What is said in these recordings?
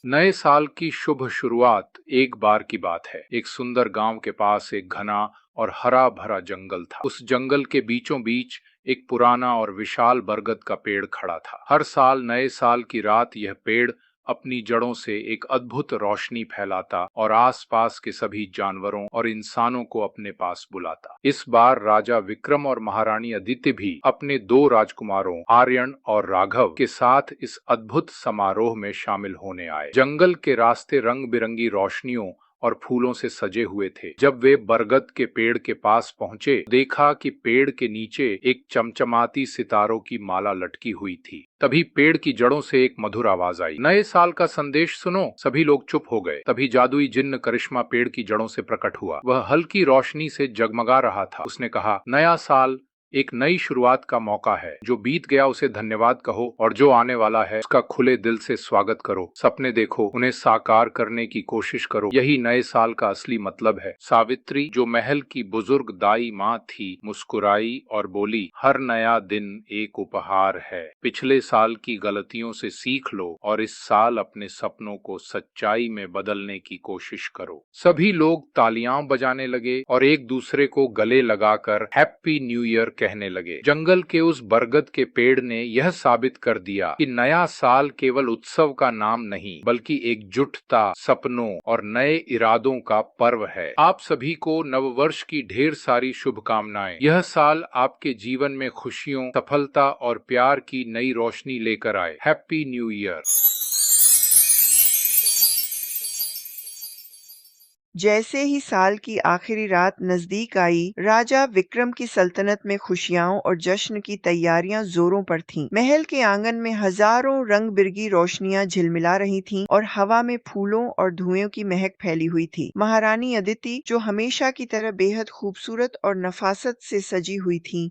नए साल की शुभ शुरुआत एक बार की बात है। एक सुंदर गांव के पास एक घना और हरा भरा जंगल था। उस जंगल के बीचों बीच एक पुराना और विशाल बरगद का पेड़ खड़ा था। हर साल नए साल की रात यह पेड़ अपनी जड़ों से एक अद्भुत रोशनी फैलाता और आसपास के सभी जानवरों और इंसानों को अपने पास बुलाता। इस बार राजा विक्रम और महारानी अदिति भी अपने दो राजकुमारों आर्यन और राघव के साथ इस अद्भुत समारोह में शामिल होने आए। जंगल के रास्ते रंग बिरंगी रोशनियों और फूलों से सजे हुए थे। जब वे बरगद के पेड़ के पास पहुंचे, देखा कि पेड़ के नीचे एक चमचमाती सितारों की माला लटकी हुई थी। तभी पेड़ की जड़ों से एक मधुर आवाज आई, नए साल का संदेश सुनो। सभी लोग चुप हो गए। तभी जादुई जिन्न करिश्मा पेड़ की जड़ों से प्रकट हुआ। वह हल्की रोशनी से जगमगा रहा था। उसने कहा, नया साल एक नई शुरुआत का मौका है। जो बीत गया उसे धन्यवाद कहो और जो आने वाला है उसका खुले दिल से स्वागत करो। सपने देखो, उन्हें साकार करने की कोशिश करो। यही नए साल का असली मतलब है। सावित्री, जो महल की बुजुर्ग दाई माँ थी, मुस्कुराई और बोली, हर नया दिन एक उपहार है। पिछले साल की गलतियों से सीख लो और इस साल अपने सपनों को सच्चाई में बदलने की कोशिश करो। सभी लोग तालियां बजाने लगे और एक दूसरे को गले लगाकर हैप्पी न्यू ईयर कहने लगे। जंगल के उस बरगद के पेड़ ने यह साबित कर दिया कि नया साल केवल उत्सव का नाम नहीं, बल्कि एकजुटता, सपनों और नए इरादों का पर्व है। आप सभी को नववर्ष की ढेर सारी शुभकामनाएं। यह साल आपके जीवन में खुशियों, सफलता और प्यार की नई रोशनी लेकर आए। Happy new year. जैसे ही साल की आखिरी रात नजदीक आई, राजा विक्रम की सल्तनत में खुशियां और जश्न की तैयारियां जोरों पर थीं। महल के आंगन में हजारों रंग बिरंगी रोशनियां झिलमिला रही थीं और हवा में फूलों और धुएं की महक फैली हुई थी। महारानी अदिति, जो हमेशा की तरह बेहद खूबसूरत और नफासत से सजी हुई थीं,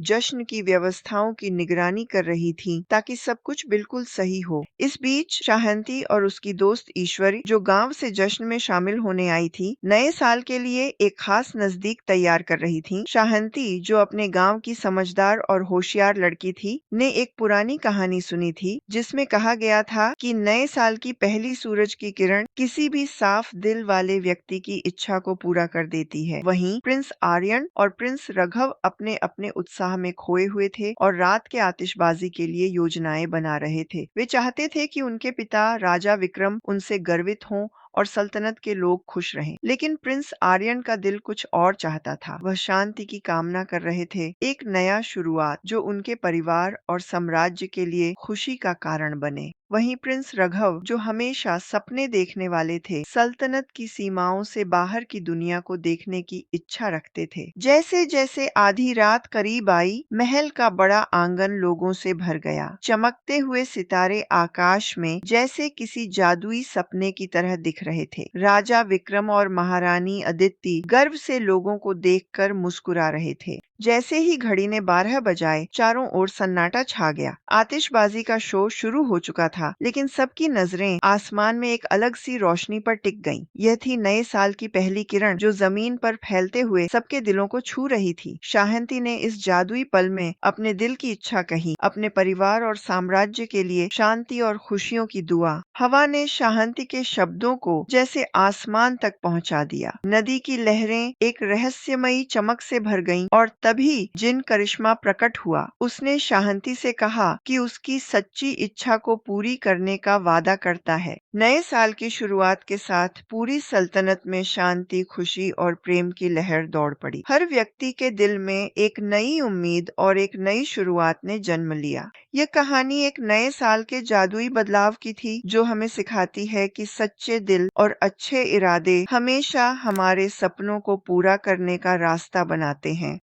जश्न की व्यवस्थाओं की निगरानी कर रही थीं ताकि सब कुछ बिल्कुल सही हो। इस बीच शाहंती और उसकी दोस्त ईश्वरी, जो गांव से जश्न में शामिल होने आई थी, नए साल के लिए एक खास नजदीक तैयार कर रही थीं। शाहंती, जो अपने गांव की समझदार और होशियार लड़की थी, ने एक पुरानी कहानी सुनी थी जिसमें कहा गया था कि नए साल की पहली सूरज की किरण किसी भी साफ दिल वाले व्यक्ति की इच्छा को पूरा कर देती है। वहीं प्रिंस आर्यन और प्रिंस रघव अपने अपने उत्साह में खोए हुए थे और रात के आतिशबाजी के लिए योजनाएं बना रहे थे। वे चाहते थे कि उनके पिता राजा विक्रम उनसे गर्वित हों और सल्तनत के लोग खुश रहें। लेकिन प्रिंस आर्यन का दिल कुछ और चाहता था। वह शांति की कामना कर रहे थे, एक नया शुरुआत जो उनके परिवार और साम्राज्य के लिए खुशी का कारण बने। वहीं प्रिंस रघव, जो हमेशा सपने देखने वाले थे, सल्तनत की सीमाओं से बाहर की दुनिया को देखने की इच्छा रखते थे। जैसे जैसे आधी रात करीब आई, महल का बड़ा आंगन लोगों से भर गया। चमकते हुए सितारे आकाश में जैसे किसी जादुई सपने की तरह दिख रहे थे। राजा विक्रम और महारानी अदिति गर्व से लोगों को देखकर मुस्कुरा रहे थे। जैसे ही घड़ी ने 12 बजाए, चारों ओर सन्नाटा छा गया। आतिशबाजी का शो शुरू हो चुका था, लेकिन सबकी नजरें आसमान में एक अलग सी रोशनी पर टिक गईं। यह थी नए साल की पहली किरण, जो जमीन पर फैलते हुए सबके दिलों को छू रही थी। शाहंती ने इस जादुई पल में अपने दिल की इच्छा कही, अपने परिवार और साम्राज्य के लिए शांति और खुशियों की दुआ। हवा ने शाहंती के शब्दों को जैसे आसमान तक पहुंचा दिया। नदी की लहरें एक रहस्यमयी चमक से भर गईं और तभी जिन करिश्मा प्रकट हुआ। उसने शाहंती से कहा कि उसकी सच्ची इच्छा को पूरी करने का वादा करता है। नए साल की शुरुआत के साथ पूरी सल्तनत में शांति, खुशी और प्रेम की लहर दौड़ पड़ी। हर व्यक्ति के दिल में एक नई उम्मीद और एक नई शुरुआत ने जन्म लिया। यह कहानी एक नए साल के जादुई बदलाव की थी, जो हमें सिखाती है कि सच्चे दिल और अच्छे इरादे हमेशा हमारे सपनों को पूरा करने का रास्ता बनाते हैं।